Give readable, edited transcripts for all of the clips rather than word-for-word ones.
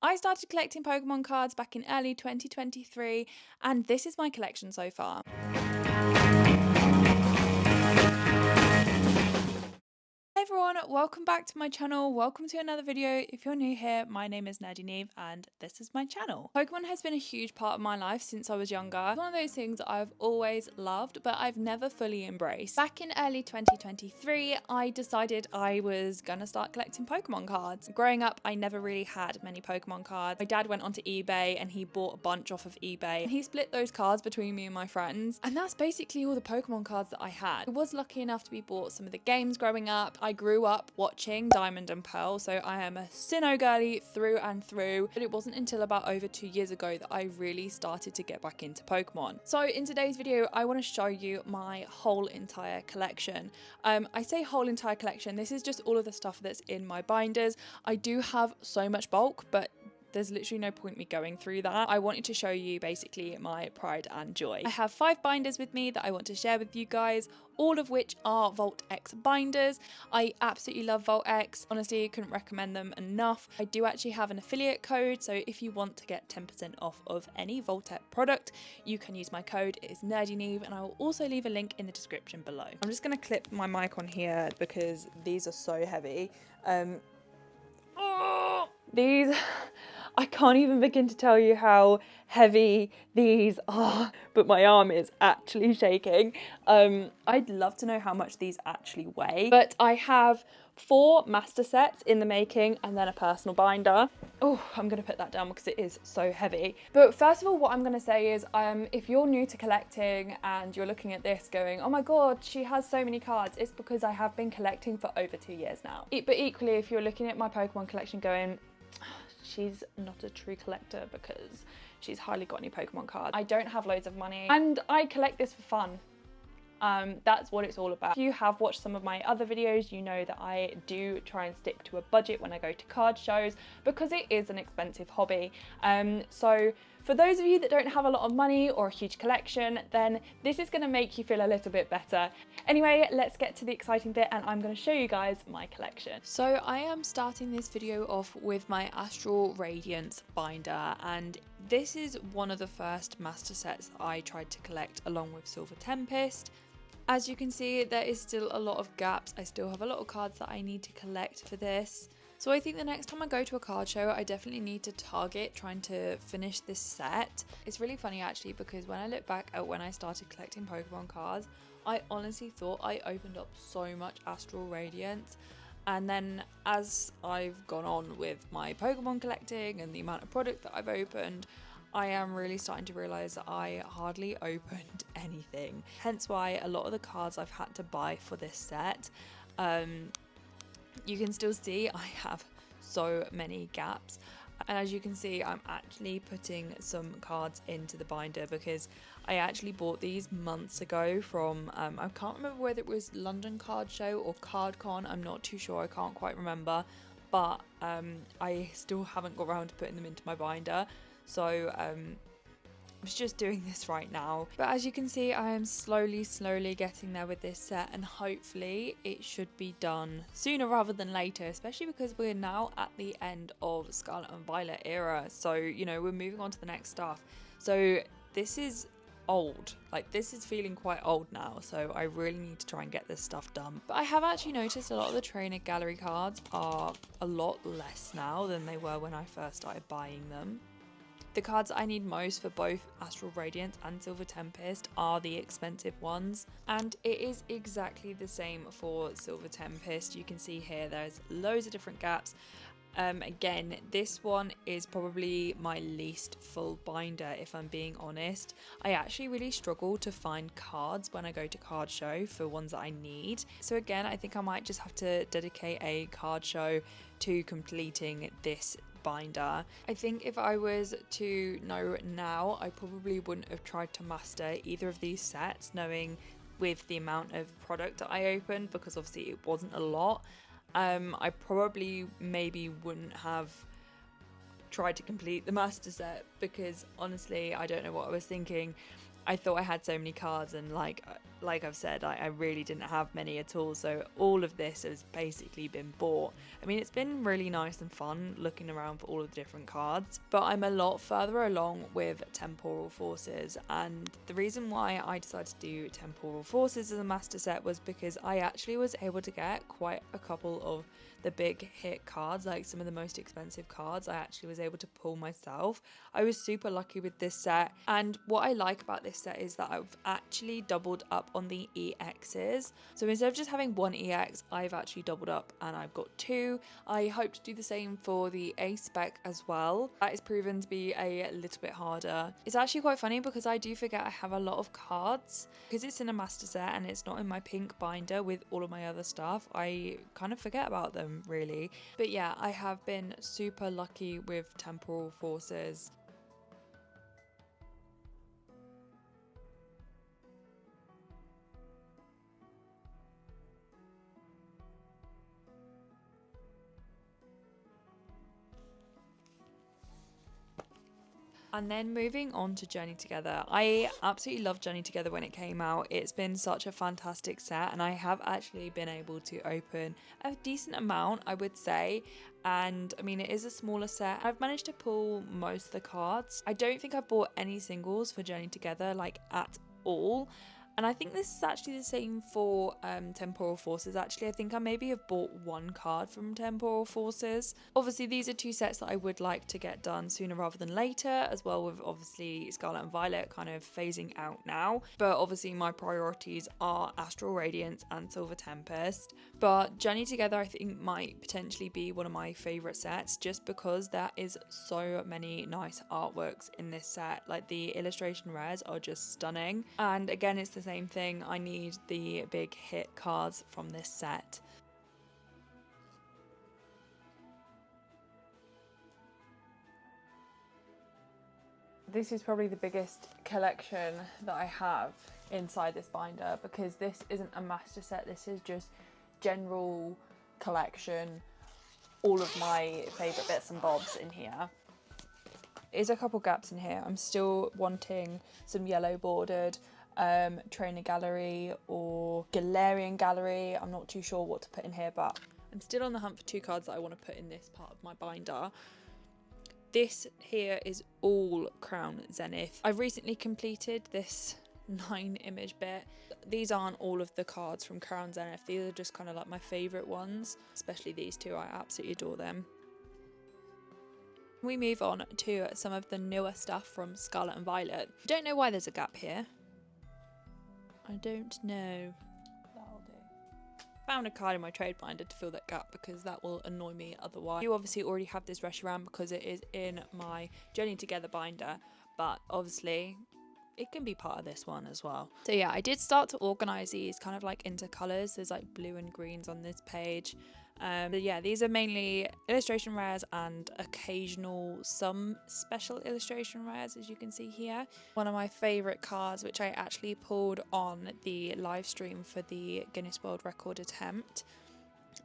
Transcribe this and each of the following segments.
I started collecting Pokemon cards back in early 2023, and this is my collection so far. Hey everyone, welcome back to my channel. Welcome to another video. If you're new here, my name is Nerdy Neve and this is my channel. Pokemon has been a huge part of my life since I was younger. It's one of those things I've always loved, but I've never fully embraced. Back in early 2023, I decided I was gonna start collecting Pokemon cards. Growing up, I never really had many Pokemon cards. My dad went onto eBay and he bought a bunch off of eBay. And he split those cards between me and my friends. And that's basically all the Pokemon cards that I had. I was lucky enough to be bought some of the games growing up. I grew up watching Diamond and Pearl, so I am a Sinnoh girly through and through, but it wasn't until about over 2 years ago that I really started to get back into Pokemon. So in today's video, I want to show you my whole entire collection. I say whole entire collection, this is just all of the stuff that's in my binders. I do have so much bulk, but there's literally no point me going through that. I wanted to show you basically my pride and joy. I have 5 binders with me that I want to share with you guys, all of which are Vault X binders. I absolutely love Vault X. Honestly, I couldn't recommend them enough. I do actually have an affiliate code, so if you want to get 10% off of any Vault X product, you can use my code. It is NerdyNeve, and I will also leave a link in the description below. I'm just gonna clip my mic on here because these are so heavy. These, I can't even begin to tell you how heavy these are, but my arm is actually shaking. I'd love to know how much these actually weigh, but I have 4 master sets in the making and then a personal binder. Oh, I'm gonna put that down because it is so heavy. But first of all, what I'm gonna say is, if you're new to collecting and you're looking at this going, oh my God, she has so many cards, it's because I have been collecting for over 2 years now. But equally, if you're looking at my Pokemon collection going, she's not a true collector because she's hardly got any Pokemon cards. I don't have loads of money and I collect this for fun. That's what it's all about. If you have watched some of my other videos, you know that I do try and stick to a budget when I go to card shows because it is an expensive hobby. So for those of you that don't have a lot of money or a huge collection, then this is going to make you feel a little bit better. Anyway, let's get to the exciting bit and I'm going to show you guys my collection. So I am starting this video off with my Astral Radiance binder, and this is one of the first master sets that I tried to collect along with Silver Tempest. As you can see, there is still a lot of gaps. I still have a lot of cards that I need to collect for this. So I think the next time I go to a card show, I definitely need to target trying to finish this set. It's really funny actually because when I look back at when I started collecting Pokemon cards, I honestly thought I opened up so much Astral Radiance. And then as I've gone on with my Pokemon collecting and the amount of product that I've opened, I am really starting to realise that I hardly opened anything. Hence why a lot of the cards I've had to buy for this set, you can still see I have so many gaps. And as you can see, I'm actually putting some cards into the binder because I actually bought these months ago from, I can't remember whether it was London Card Show or CardCon, I'm not too sure, I can't quite remember. But I still haven't got around to putting them into my binder. So I was just doing this right now. But as you can see, I am slowly getting there with this set, and hopefully it should be done sooner rather than later, especially because we're now at the end of Scarlet and Violet era. So, you know, we're moving on to the next stuff. So this is old, like this is feeling quite old now, so I really need to try and get this stuff done. But I have actually noticed a lot of the trainer gallery cards are a lot less now than they were when I first started buying them. The cards I need most for both Astral Radiance and Silver Tempest are the expensive ones, and it is exactly the same for Silver Tempest. You can see here there's loads of different gaps. Again, this one is probably my least full binder, if I'm being honest. I actually really struggle to find cards when I go to card show for ones that I need. So again, I think I might just have to dedicate a card show to completing this binder. I think if I was to know now, I probably wouldn't have tried to master either of these sets, knowing with the amount of product that I opened, because obviously it wasn't a lot. I probably maybe wouldn't have tried to complete the master set because honestly I don't know what I was thinking. I thought I had so many cards and like like I've said, I really didn't have many at all, so all of this has basically been bought. I mean, it's been really nice and fun looking around for all of the different cards, but I'm a lot further along with Temporal Forces, and the reason why I decided to do Temporal Forces as a master set was because I actually was able to get quite a couple of the big hit cards, like some of the most expensive cards I actually was able to pull myself. I was super lucky with this set, and what I like about this set is that I've actually doubled up on the EXs. So instead of just having one EX, I've actually doubled up and I've got two. I hope to do the same for the A spec as well. That is proven to be a little bit harder. It's actually quite funny because I do forget I have a lot of cards because it's in a master set and it's not in my pink binder with all of my other stuff. I kind of forget about them really. But yeah, I have been super lucky with Temporal Forces. And then moving on to Journey Together. I absolutely loved Journey Together when it came out. It's been such a fantastic set, and I have actually been able to open a decent amount, I would say. And I mean, it is a smaller set. I've managed to pull most of the cards. I don't think I've bought any singles for Journey Together, like at all. And I think this is actually the same for Temporal Forces. Actually, I think I maybe have bought one card from Temporal Forces. Obviously, these are two sets that I would like to get done sooner rather than later, as well with obviously Scarlet and Violet kind of phasing out now. But obviously, my priorities are Astral Radiance and Silver Tempest. But Journey Together, I think, might potentially be one of my favourite sets just because there is so many nice artworks in this set. Like, the illustration rares are just stunning. And again, it's the same thing. I need the big hit cards from this set. This is probably the biggest collection that I have inside this binder because this isn't a master set, this is just general collection, all of my favourite bits and bobs in here. There's a couple gaps in here. I'm still wanting some yellow bordered Trainer Gallery or Galarian Gallery. I'm not too sure what to put in here, but I'm still on the hunt for two cards that I want to put in this part of my binder. This here is all Crown Zenith. I've recently completed this 9 image bit. These aren't all of the cards from Crown Zenith. These are just kind of like my favourite ones, especially these two. I absolutely adore them. We move on to some of the newer stuff from Scarlet and Violet. Don't know why there's a gap here. I don't know. That'll do. Found a card in my trade binder to fill that gap because that will annoy me otherwise. You obviously already have this Reshiram because it is in my Journey Together binder, but obviously it can be part of this one as well. So yeah, I did start to organise these kind of like into colours. There's like blue and greens on this page. But yeah, these are mainly illustration rares and occasional some special illustration rares, as you can see here. One of my favourite cards, which I actually pulled on the live stream for the Guinness World Record attempt.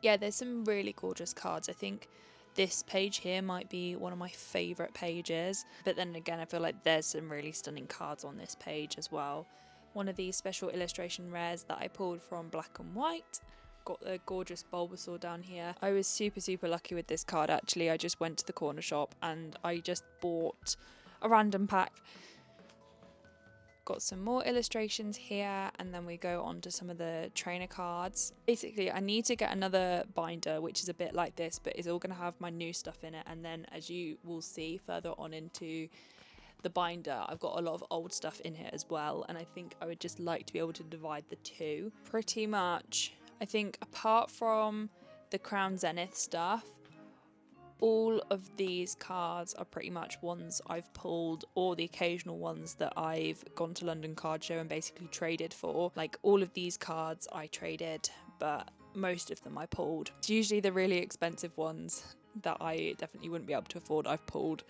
Yeah, there's some really gorgeous cards. I think this page here might be one of my favourite pages, but then again I feel like there's some really stunning cards on this page as well. One of these special illustration rares that I pulled from Black and White. Got the gorgeous Bulbasaur down here. I was super lucky with this card actually. I just went to the corner shop and I just bought a random pack. Got some more illustrations here, and then we go on to some of the trainer cards. Basically, I need to get another binder which is a bit like this, but is all going to have my new stuff in it, and then as you will see further on into the binder, I've got a lot of old stuff in here as well, and I think I would just like to be able to divide the two. Pretty much, I think apart from the Crown Zenith stuff, all of these cards are pretty much ones I've pulled, or the occasional ones that I've gone to London Card Show and basically traded for. Like all of these cards I traded, but most of them I pulled. It's usually the really expensive ones that I definitely wouldn't be able to afford I've pulled.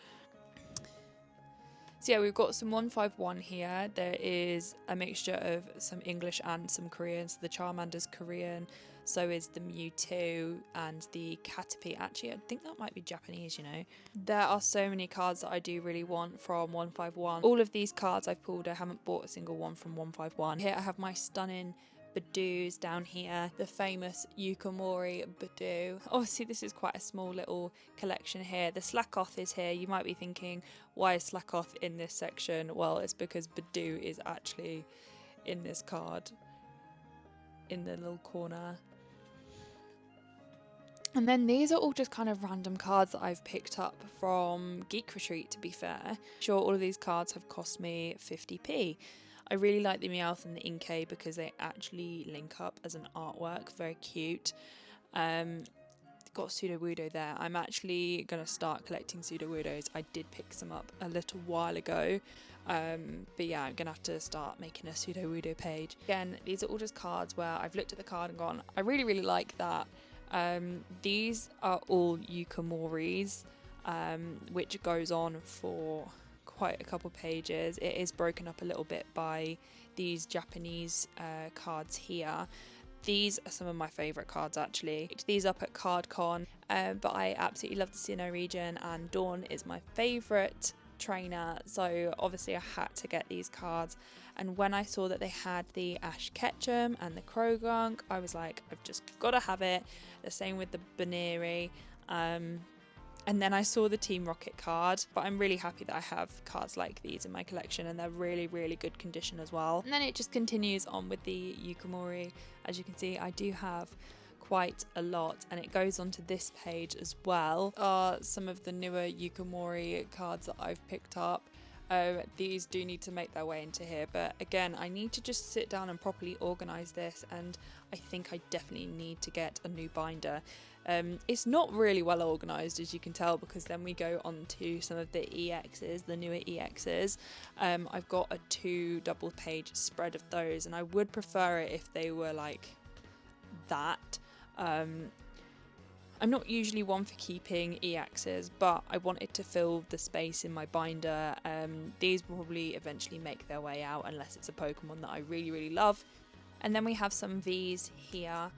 So yeah, we've got some 151 here. There is a mixture of some English and some Korean. So the Charmander's Korean, So is the Mewtwo and the Caterpie. Actually, I think that might be Japanese, you know. There are so many cards that I do really want from 151. All of these cards I've pulled, I haven't bought a single one from 151. Here I have my stunning Badoos down here, the famous Yukamori Badoo. Obviously this is quite a small little collection here. The Slackoth is here. You might be thinking, why is Slackoth in this section? Well, it's because Badoo is actually in this card in the little corner. And then these are all just kind of random cards that I've picked up from Geek Retreat, to be fair. Sure, all of these cards have cost me 50p. I really like the Meowth and the Inkay because they actually link up as an artwork, very cute. Got Sudowoodo there. I'm actually going to start collecting Sudowoodos. I did pick some up a little while ago, but yeah, I'm going to have to start making a Sudowoodo page. Again, these are all just cards where I've looked at the card and gone, I really, really like that. These are all Yukamoris, which goes on for quite a couple pages. It is broken up a little bit by these Japanese cards here. These are some of my favourite cards actually. Picked these up at CardCon, but I absolutely love the Sinnoh region, and Dawn is my favourite trainer, so obviously I had to get these cards. And when I saw that they had the Ash Ketchum and the Krogunk, I was like, I've just got to have it. The same with the Baneri. And then I saw the Team Rocket card, but I'm really happy that I have cards like these in my collection, and they're really, really good condition as well. And then it just continues on with the Yukamori. As you can see, I do have quite a lot, and it goes on to this page as well. Some of the newer Yukamori cards that I've picked up. These do need to make their way into here, but again, I need to just sit down and properly organise this, and I think I definitely need to get a new binder. It's not really well organised, as you can tell, because then we go on to some of the EXs, the newer EXs. I've got a 2 double page spread of those, and I would prefer it if they were like that. I'm not usually one for keeping EXs, but I wanted to fill the space in my binder. These will probably eventually make their way out unless it's a Pokemon that I really, really love. And then we have some Vs here,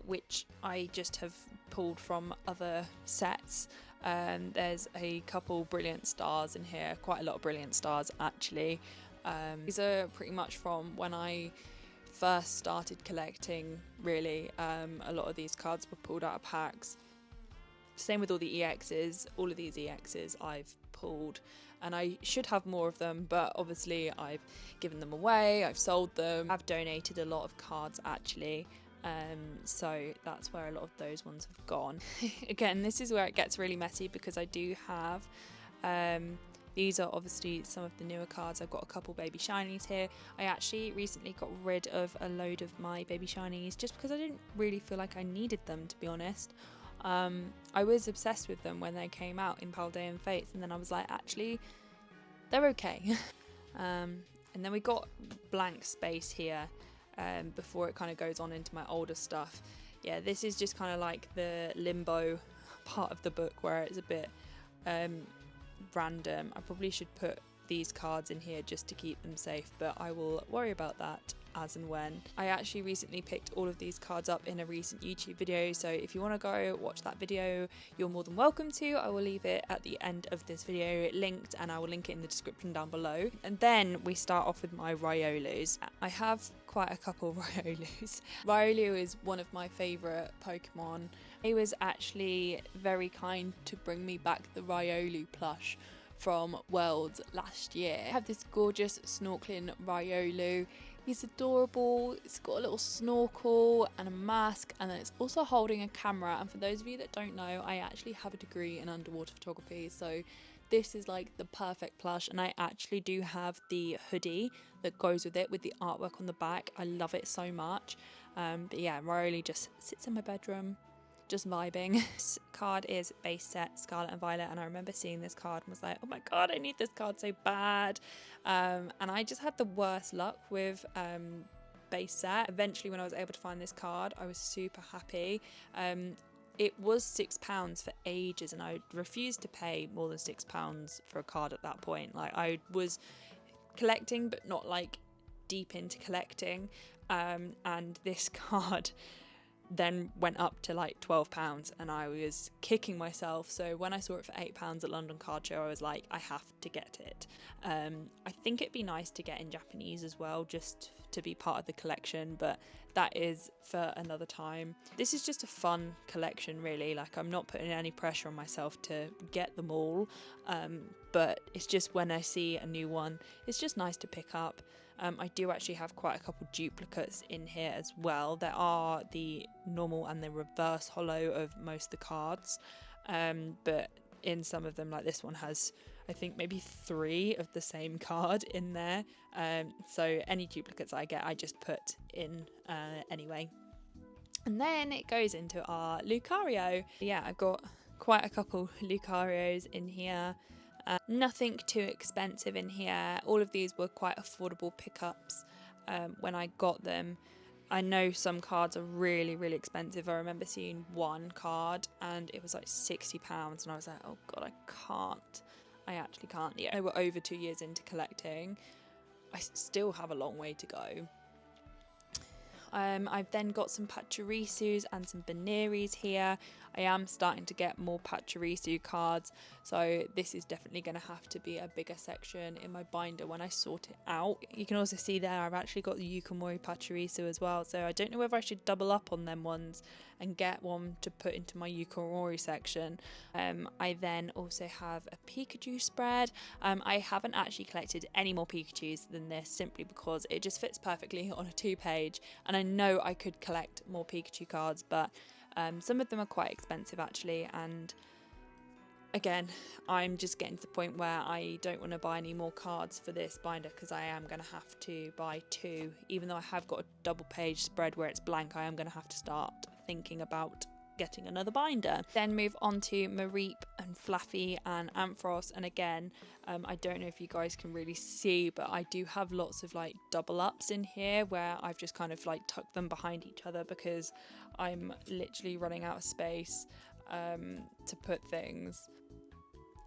which I just have pulled from other sets. There's a couple Brilliant Stars in here, quite a lot of Brilliant Stars actually. These are pretty much from when I first started collecting, really. A lot of these cards were pulled out of packs. Same with all the EXs. All of these EXs I've pulled, and I should have more of them, but obviously I've given them away, I've sold them. I've donated a lot of cards actually, so that's where a lot of those ones have gone. Again, this is where it gets really messy because I do have these are obviously some of the newer cards. I've got a couple baby shinies here. I actually recently got rid of a load of my baby shinies just because I didn't really feel like I needed them, to be honest. I was obsessed with them when they came out in Paldean Fates, and then I was like, actually, they're okay. And then we got blank space here before it kind of goes on into my older stuff. Yeah, this is just kind of like the limbo part of the book where it's a bit random. I probably should put these cards in here just to keep them safe, but I will worry about that as and when. I actually recently picked all of these cards up in a recent YouTube video, so if you want to go watch that video, you're more than welcome to. I will leave it at the end of this video linked, and I will link it in the description down below. And then we start off with my Riolus. I have quite a couple Riolus. Riolu is one of my favourite Pokemon. He was actually very kind to bring me back the Riolu plush from Worlds last year. I have this gorgeous snorkeling Riolu. He's adorable. It's got a little snorkel and a mask, and then it's also holding a camera. And for those of you that don't know, I actually have a degree in underwater photography, so this is like the perfect plush. And I actually do have the hoodie that goes with it with the artwork on the back. I love it so much. But yeah, Riolu just sits in my bedroom, just vibing. This card is base set Scarlet and Violet, and I remember seeing this card and was like, oh my god, I need this card so bad. And I just had the worst luck with base set. Eventually, when I was able to find this card, I was super happy. It was £6 for ages, and I refused to pay more than £6 for a card at that point. Like, I was collecting, but not like deep into collecting. And this card then went up to like £12 and I was kicking myself. So when I saw it for £8 at London Card Show, I was like, I have to get it. I think it'd be nice to get in Japanese as well, just to be part of the collection, but that is for another time. This is just a fun collection, really. Like, I'm not putting any pressure on myself to get them all, but it's just when I see a new one, it's just nice to pick up. I do actually have quite a couple duplicates in here as well. There are the normal and the reverse holo of most of the cards, but in some of them, like this one has, I think, maybe 3 of the same card in there. So any duplicates I get, I just put in anyway. And then it goes into our Lucario. Yeah, I've got quite a couple Lucarios in here. Nothing too expensive in here. All of these were quite affordable pickups when I got them. I know some cards are really, really expensive. I remember seeing one card and it was like £60 and I was like, oh god, I actually can't. Yeah, I were over 2 years into collecting. I still have a long way to go. I've then got some Pachirisus and some Beneries here. I am starting to get more Pachirisu cards, so this is definitely going to have to be a bigger section in my binder when I sort it out. You can also see there I've actually got the Yukimori Pachirisu as well, so I don't know whether I should double up on them ones and get one to put into my Yukimori section. I then also have a Pikachu spread. I haven't actually collected any more Pikachus than this, simply because it just fits perfectly on a 2-page, and I know I could collect more Pikachu cards, but some of them are quite expensive actually, and again, I'm just getting to the point where I don't want to buy any more cards for this binder, because I am going to have to buy 2. Even though I have got a double page spread where it's blank, I am going to have to start thinking about getting another binder. Then move on to Mareep and Fluffy and Ampharos, and again, I don't know if you guys can really see, but I do have lots of like double ups in here where I've just kind of like tucked them behind each other because I'm literally running out of space to put things.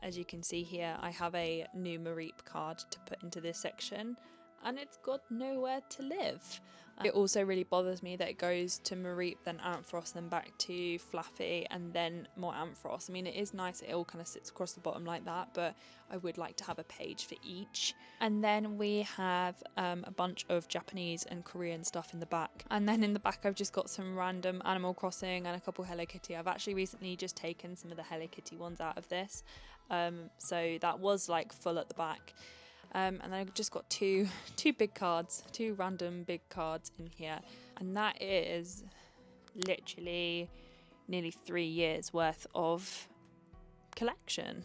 As you can see here, I have a new Mareep card to put into this section, and it's got nowhere to live. It also really bothers me that it goes to Mareep, then Ampharos, then back to Fluffy, and then more Ampharos. I mean, it is nice, it all kind of sits across the bottom like that, but I would like to have a page for each. And then we have a bunch of Japanese and Korean stuff in the back. And then in the back, I've just got some random Animal Crossing and a couple Hello Kitty. I've actually recently just taken some of the Hello Kitty ones out of this. So that was like full at the back. And then I've just got two big cards, 2 random big cards in here, and that is literally nearly 3 years worth of collection.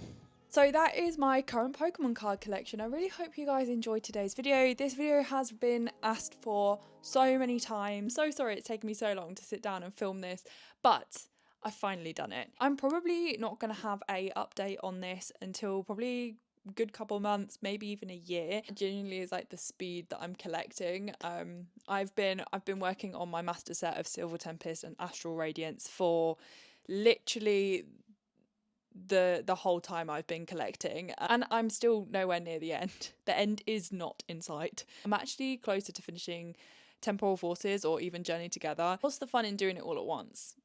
So that is my current Pokemon card collection. I really hope you guys enjoyed today's video. This video has been asked for so many times. So sorry it's taken me so long to sit down and film this, but I've finally done it. I'm probably not going to have a update on this until probably good couple months, maybe even a year. It genuinely is like the speed that I'm collecting. I've been working on my master set of Silver Tempest and Astral Radiance for literally the whole time I've been collecting, and I'm still nowhere near the end. The end is not in sight. I'm actually closer to finishing Temporal Forces or even Journey Together. What's the fun in doing it all at once?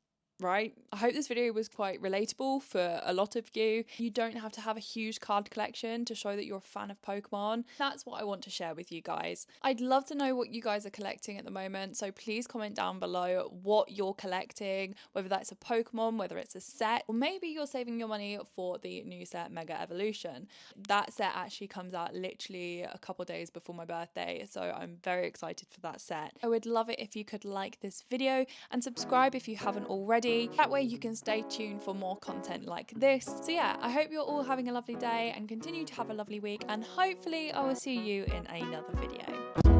Right? I hope this video was quite relatable for a lot of you. You don't have to have a huge card collection to show that you're a fan of Pokemon. That's what I want to share with you guys. I'd love to know what you guys are collecting at the moment, so please comment down below what you're collecting, whether that's a Pokemon, whether it's a set, or maybe you're saving your money for the new set Mega Evolution. That set actually comes out literally a couple days before my birthday, so I'm very excited for that set. I would love it if you could like this video and subscribe if you haven't already. That way you can stay tuned for more content like this. So yeah, I hope you're all having a lovely day and continue to have a lovely week, and hopefully I will see you in another video.